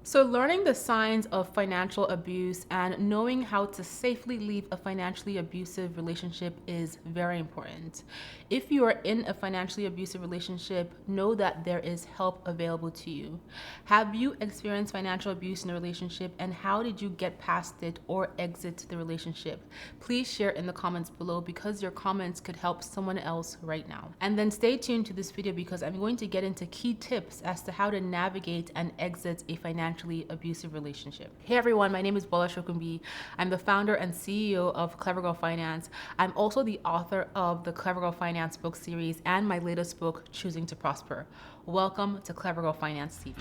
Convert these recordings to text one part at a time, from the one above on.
So, learning the signs of financial abuse and knowing how to safely leave a financially abusive relationship is very important. If you are in a financially abusive relationship, know that there is help available to you. Have you experienced financial abuse in a relationship, and how did you get past it or exit the relationship? Please share in the comments below because your comments could help someone else right now. And then stay tuned to this video because I'm going to get into key tips as to how to navigate and exit a financially abusive relationship. Hey everyone, my name is Bola Shokumbi. I'm the founder and CEO of Clever Girl Finance. I'm also the author of the Clever Girl Finance book series and my latest book, Choosing to Prosper. Welcome to Clever Girl Finance TV.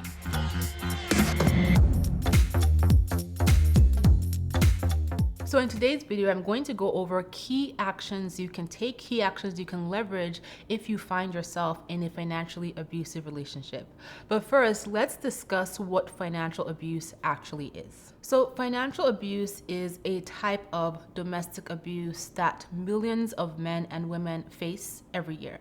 So in today's video, I'm going to go over key actions you can take, key actions you can leverage if you find yourself in a financially abusive relationship. But first, let's discuss what financial abuse actually is. So financial abuse is a type of domestic abuse that millions of men and women face every year,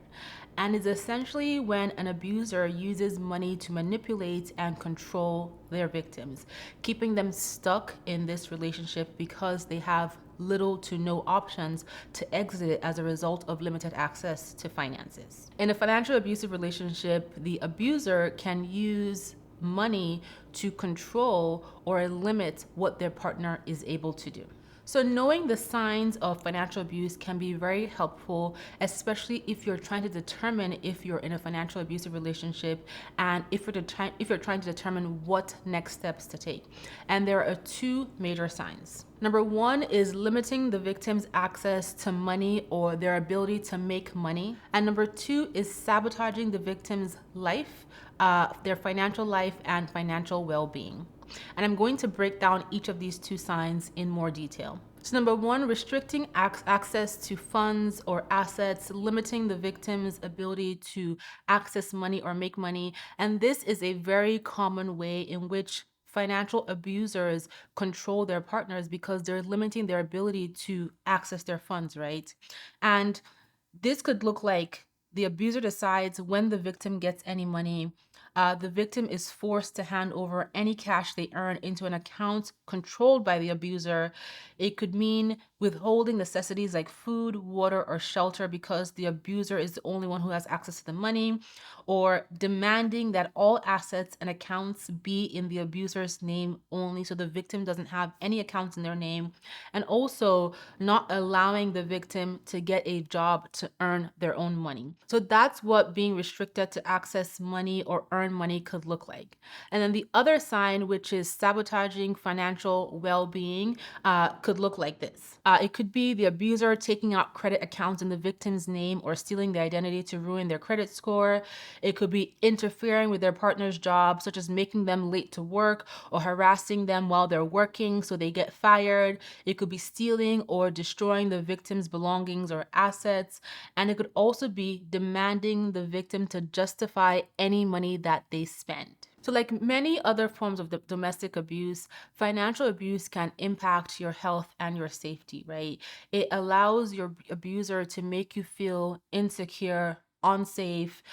and is essentially when an abuser uses money to manipulate and control their victims, keeping them stuck in this relationship because they have little to no options to exit it as a result of limited access to finances. In a financial abusive relationship, the abuser can use money to control or limit what their partner is able to do. So, knowing the signs of financial abuse can be very helpful, especially if you're trying to determine if you're in a financial abusive relationship and if you're trying to determine what next steps to take. And there are two major signs. Number one is limiting the victim's access to money or their ability to make money. And number two is sabotaging the victim's life, their financial life, and financial well being. And I'm going to break down each of these two signs in more detail. So, number one, restricting access to funds or assets, limiting the victim's ability to access money or make money. And this is a very common way in which financial abusers control their partners because they're limiting their ability to access their funds, right? And this could look like the abuser decides when the victim gets any money, the victim is forced to hand over any cash they earn into an account controlled by the abuser. It could mean withholding necessities like food, water, or shelter because the abuser is the only one who has access to the money, or demanding that all assets and accounts be in the abuser's name only so the victim doesn't have any accounts in their name, and also not allowing the victim to get a job to earn their own money. So that's what being restricted to access money or earn money could look like. And then the other sign, which is sabotaging financial well-being, could look like this. It could be the abuser taking out credit accounts in the victim's name or stealing their identity to ruin their credit score. It could be interfering with their partner's job, such as making them late to work or harassing them while they're working so they get fired. It could be stealing or destroying the victim's belongings or assets. And it could also be demanding the victim to justify any money that they spend. So, like many other forms of domestic abuse, financial abuse can impact your health and your safety, right? It allows your abuser to make you feel insecure, unsafe,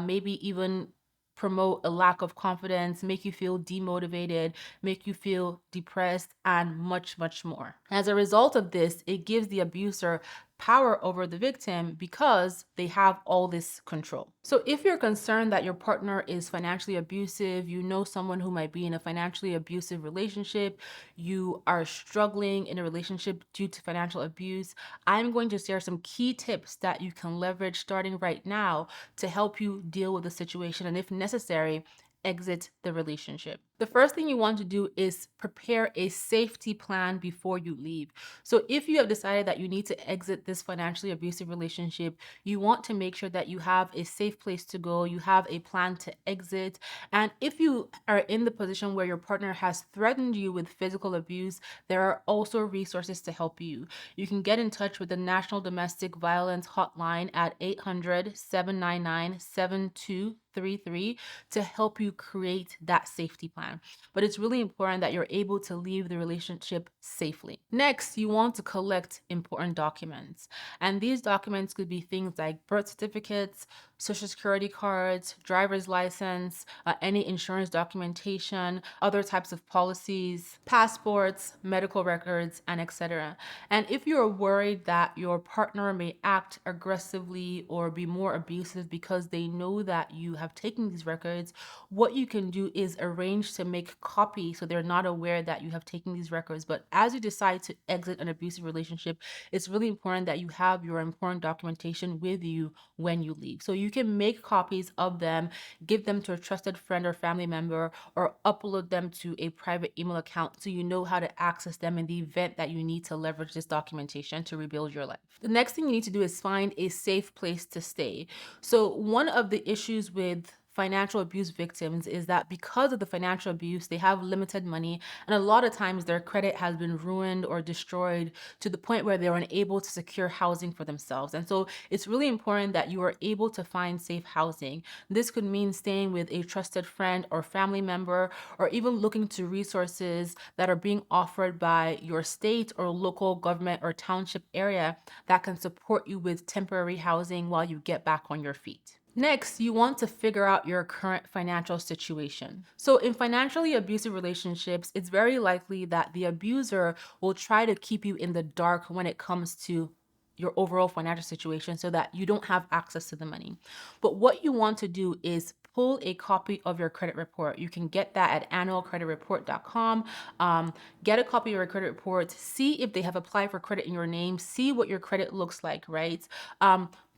maybe even promote a lack of confidence, make you feel demotivated, make you feel depressed, and much, much more. As a result of this, it gives the abuser power over the victim because they have all this control. So if you're concerned that your partner is financially abusive, you know someone who might be in a financially abusive relationship, you are struggling in a relationship due to financial abuse, I'm going to share some key tips that you can leverage starting right now to help you deal with the situation and, if necessary, exit the relationship. The first thing you want to do is prepare a safety plan before you leave. So if you have decided that you need to exit this financially abusive relationship, you want to make sure that you have a safe place to go, you have a plan to exit. And if you are in the position where your partner has threatened you with physical abuse, there are also resources to help you. You can get in touch with the National Domestic Violence Hotline at 800-799-7233. 833 to help you create that safety plan. But it's really important that you're able to leave the relationship safely. Next, you want to collect important documents. And these documents could be things like birth certificates, social security cards, driver's license, any insurance documentation, other types of policies, passports, medical records, and etc. And if you're worried that your partner may act aggressively or be more abusive because they know that you have taken these records, what you can do is arrange to make copies so they're not aware that you have taken these records. But as you decide to exit an abusive relationship, it's really important that you have your important documentation with you when you leave. So you can make copies of them, give them to a trusted friend or family member, or upload them to a private email account so you know how to access them in the event that you need to leverage this documentation to rebuild your life. The next thing you need to do is find a safe place to stay. So one of the issues with financial abuse victims is that because of the financial abuse, they have limited money, and a lot of times their credit has been ruined or destroyed to the point where they're unable to secure housing for themselves. And so it's really important that you are able to find safe housing. This could mean staying with a trusted friend or family member, or even looking to resources that are being offered by your state or local government or township area that can support you with temporary housing while you get back on your feet. Next, you want to figure out your current financial situation. So in financially abusive relationships, it's very likely that the abuser will try to keep you in the dark when it comes to your overall financial situation so that you don't have access to the money. But what you want to do is pull a copy of your credit report. You can get that at annualcreditreport.com. Get a copy of your credit report, see if they have applied for credit in your name, see what your credit looks like, right?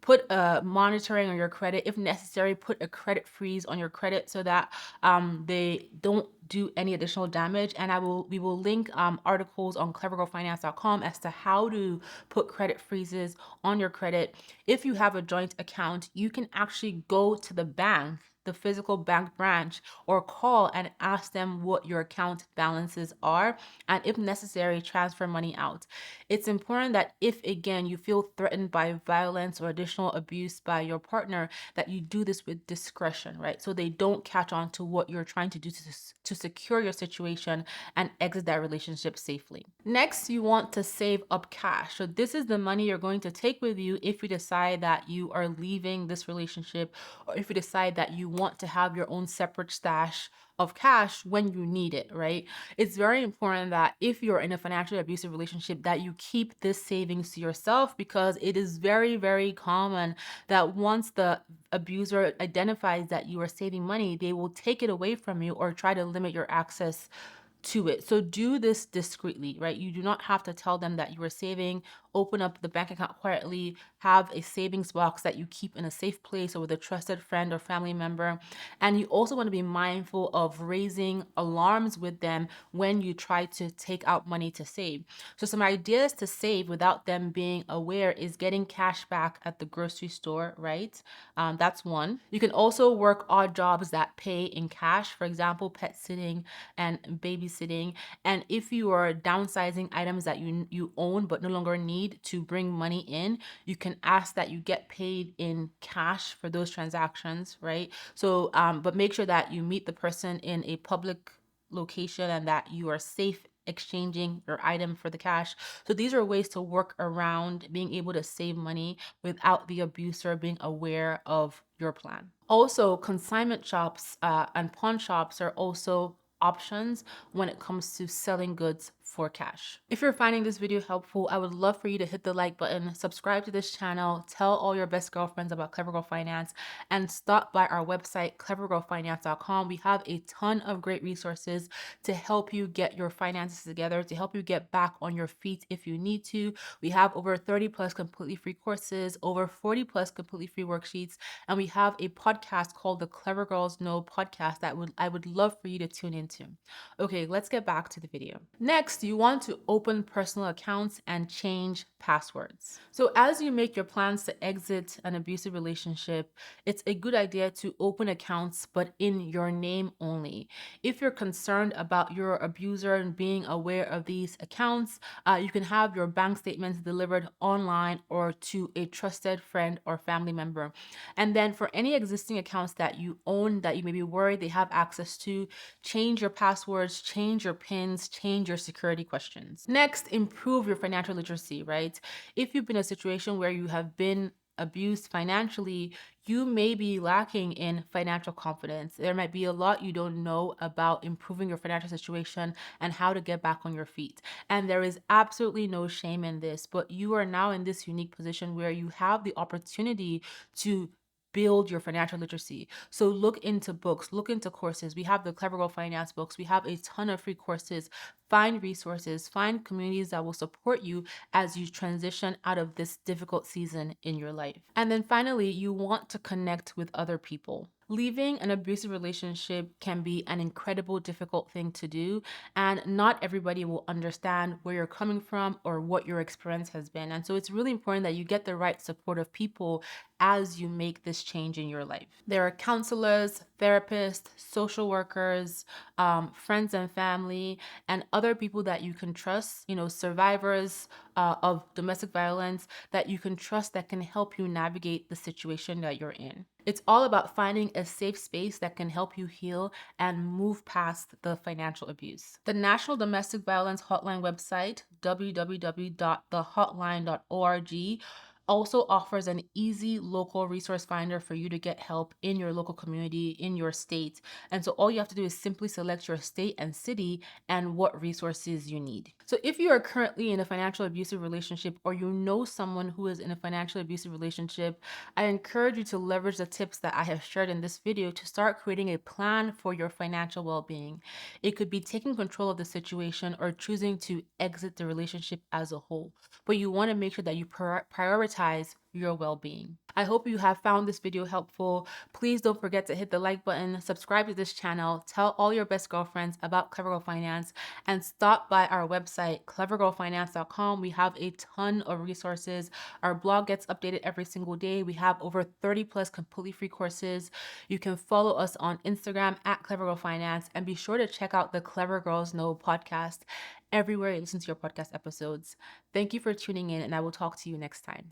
Put a monitoring on your credit. If necessary, put a credit freeze on your credit so that they don't do any additional damage. And we will link articles on clevergirlfinance.com as to how to put credit freezes on your credit. If you have a joint account, you can actually go to the bank, the physical bank branch, or call and ask them what your account balances are, and if necessary, transfer money out. It's important that if again you feel threatened by violence or additional abuse by your partner, that you do this with discretion, right? So they don't catch on to what you're trying to do to secure your situation and exit that relationship safely. Next, you want to save up cash. So this is the money you're going to take with you if you decide that you are leaving this relationship, or if you decide that you want to have your own separate stash of cash when you need it, right? It's very important that if you're in a financially abusive relationship, that you keep this savings to yourself, because it is very, very common that once the abuser identifies that you are saving money, they will take it away from you or try to limit your access to it. So do this discreetly, right? You do not have to tell them that you are saving. Open up the bank account quietly, have a savings box that you keep in a safe place or with a trusted friend or family member. And you also want to be mindful of raising alarms with them when you try to take out money to save. So some ideas to save without them being aware is getting cash back at the grocery store, right? That's one. You can also work odd jobs that pay in cash, for example, pet sitting and babysitting. And if you are downsizing items that you own but no longer need to bring money in, you can ask that you get paid in cash for those transactions, right? So, but make sure that you meet the person in a public location and that you are safe exchanging your item for the cash. So these are ways to work around being able to save money without the abuser being aware of your plan. Also, consignment shops and pawn shops are also options when it comes to selling goods for cash. If you're finding this video helpful, I would love for you to hit the like button, subscribe to this channel, tell all your best girlfriends about Clever Girl Finance, and stop by our website, clevergirlfinance.com. We have a ton of great resources to help you get your finances together, to help you get back on your feet if you need to. We have over 30 plus completely free courses, over 40 plus completely free worksheets, and we have a podcast called the Clever Girls Know podcast that I would love for you to tune into. to. Okay, let's get back to the video. Next, you want to open personal accounts and change passwords. So as you make your plans to exit an abusive relationship, it's a good idea to open accounts, but in your name only. If you're concerned about your abuser and being aware of these accounts, you can have your bank statements delivered online or to a trusted friend or family member. And then for any existing accounts that you own that you may be worried they have access to, change your passwords, change your PINs, change your security questions. Next, improve your financial literacy, right? If you've been in a situation where you have been abused financially, you may be lacking in financial confidence. There might be a lot you don't know about improving your financial situation and how to get back on your feet. And there is absolutely no shame in this, but you are now in this unique position where you have the opportunity to build your financial literacy. So look into books, look into courses. We have the Clever Girl Finance books. We have a ton of free courses. Find resources, find communities that will support you as you transition out of this difficult season in your life. And then finally, you want to connect with other people. Leaving an abusive relationship can be an incredible, difficult thing to do, and not everybody will understand where you're coming from or what your experience has been. And so it's really important that you get the right supportive people as you make this change in your life. There are counselors, therapists, social workers, friends and family, and other people that you can trust, survivors of domestic violence that you can trust that can help you navigate the situation that you're in. It's all about finding a safe space that can help you heal and move past the financial abuse. The National Domestic Violence Hotline website, www.thehotline.org, also offers an easy local resource finder for you to get help in your local community, in your state. And so all you have to do is simply select your state and city and what resources you need. So if you are currently in a financial abusive relationship or you know someone who is in a financial abusive relationship, I encourage you to leverage the tips that I have shared in this video to start creating a plan for your financial well-being. It could be taking control of the situation or choosing to exit the relationship as a whole, but you want to make sure that you prioritize your well-being. I hope you have found this video helpful. Please don't forget to hit the like button, subscribe to this channel, tell all your best girlfriends about Clever Girl Finance, and stop by our website, clevergirlfinance.com. We have a ton of resources. Our blog gets updated every single day. We have over 30 plus completely free courses. You can follow us on Instagram at Clever Girl Finance, and be sure to check out the Clever Girls Know podcast everywhere you listen to your podcast episodes. Thank you for tuning in, and I will talk to you next time.